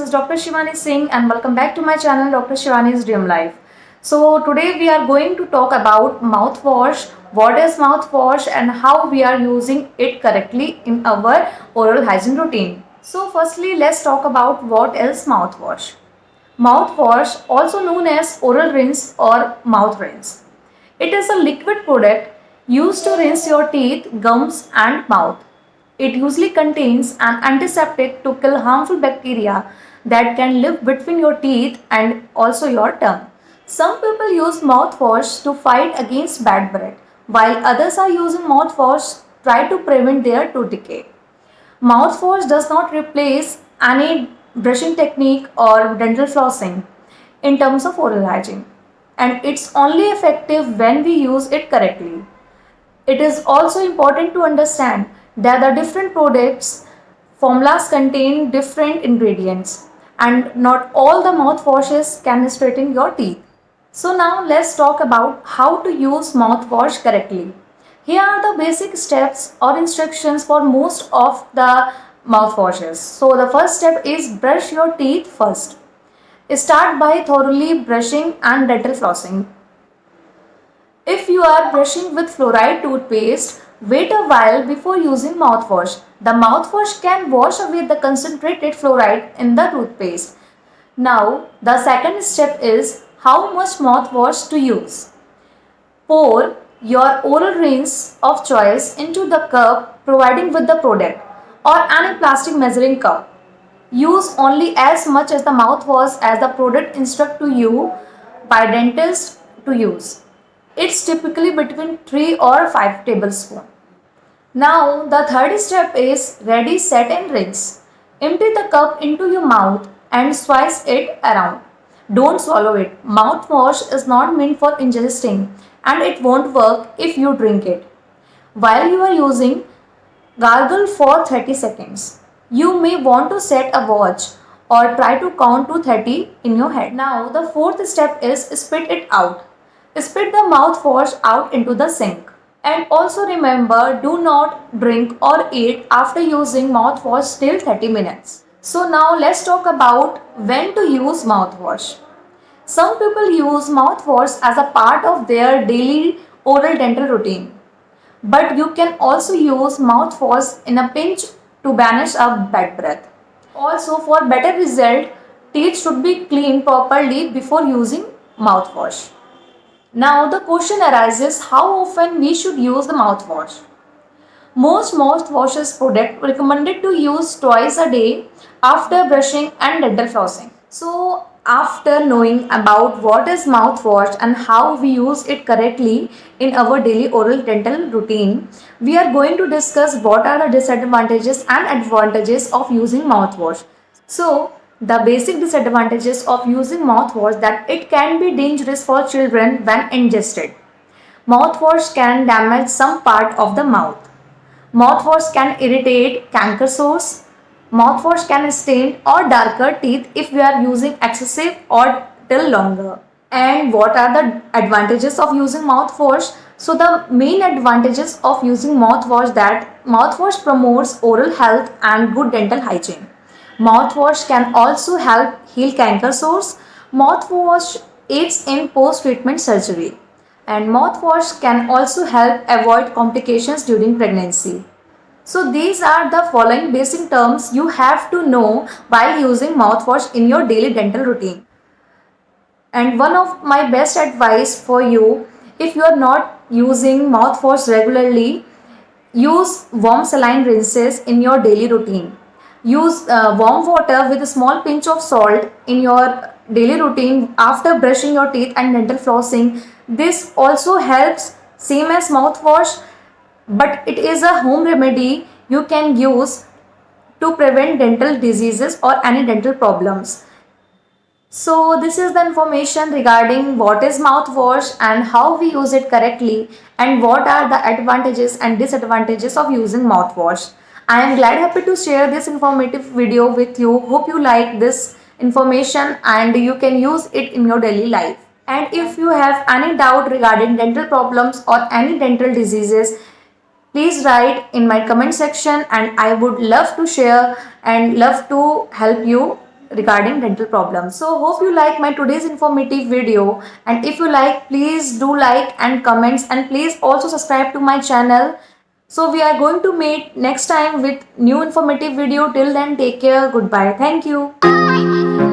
is Dr. Shivani Singh and welcome back to my channel Dr. Shivani's Dream Life. So today we are going to talk about mouthwash, what is mouthwash and how we are using it correctly in our oral hygiene routine. So firstly let's talk about what is mouthwash. Mouthwash, also known as oral rinse or mouth rinse. It is a liquid product used to rinse your teeth, gums and mouth. It usually contains an antiseptic to kill harmful bacteria that can live between your teeth and also your tongue. Some people use mouthwash to fight against bad breath, while others are using mouthwash try to prevent their tooth decay. Mouthwash does not replace any brushing technique or dental flossing in terms of oral hygiene, and it's only effective when we use it correctly. It is also important to understand that the different products formulas contain different ingredients and not all the mouthwashes can straighten your teeth. So now let's talk about how to use mouthwash correctly. Here are the basic steps or instructions for most of the mouthwashes. So the first step is brush your teeth first. Start by thoroughly brushing and dental flossing. If you are brushing with fluoride toothpaste, wait a while before using mouthwash. The mouthwash can wash away the concentrated fluoride in the toothpaste. Now, the second step is how much mouthwash to use. Pour your oral rinse of choice into the cup provided with the product or any plastic measuring cup. Use only as much as the mouthwash as the product instruct to you by dentist to use. It's typically between 3 or 5 tablespoons. Now the third step is ready, set and rinse. Empty the cup into your mouth and swish it around. Don't swallow it. Mouthwash is not meant for ingesting and it won't work if you drink it. While you are using, gargle for 30 seconds. You may want to set a watch or try to count to 30 in your head. Now the fourth step is spit it out. Spit the mouthwash out into the sink. And also remember, do not drink or eat after using mouthwash till 30 minutes. So now let's talk about when to use mouthwash. Some people use mouthwash as a part of their daily oral dental routine. But you can also use mouthwash in a pinch to banish a bad breath. Also, for better result, teeth should be cleaned properly before using mouthwash. Now the question arises how often we should use the mouthwash. Most mouthwashes product recommended to use twice a day after brushing and dental flossing. So after knowing about what is mouthwash and how we use it correctly in our daily oral dental routine, we are going to discuss what are the disadvantages and advantages of using mouthwash. So the basic disadvantages of using mouthwash that it can be dangerous for children when ingested. Mouthwash can damage some part of the mouth. Mouthwash can irritate canker sores. Mouthwash can stain or darker teeth if we are using excessive or till longer. And what are the advantages of using mouthwash? So the main advantages of using mouthwash that mouthwash promotes oral health and good dental hygiene. Mouthwash can also help heal canker sores. Mouthwash aids in post-treatment surgery. And mouthwash can also help avoid complications during pregnancy. So these are the following basic terms you have to know while using mouthwash in your daily dental routine. And one of my best advice for you, if you are not using mouthwash regularly, use warm saline rinses in your daily routine. Use warm water with a small pinch of salt in your daily routine after brushing your teeth and dental flossing. This also helps same as mouthwash, but it is a home remedy you can use to prevent dental diseases or any dental problems. So this is the information regarding what is mouthwash and how we use it correctly and what are the advantages and disadvantages of using mouthwash. I am glad happy to share this informative video with you. Hope you like this information and you can use it in your daily life. And if you have any doubt regarding dental problems or any dental diseases, please write in my comment section and I would love to share and love to help you regarding dental problems. So hope you like my today's informative video, and if you like, please do like and comments, and please also subscribe to my channel. So we are going to meet next time with new informative video. Till then, take care. Goodbye. Thank you.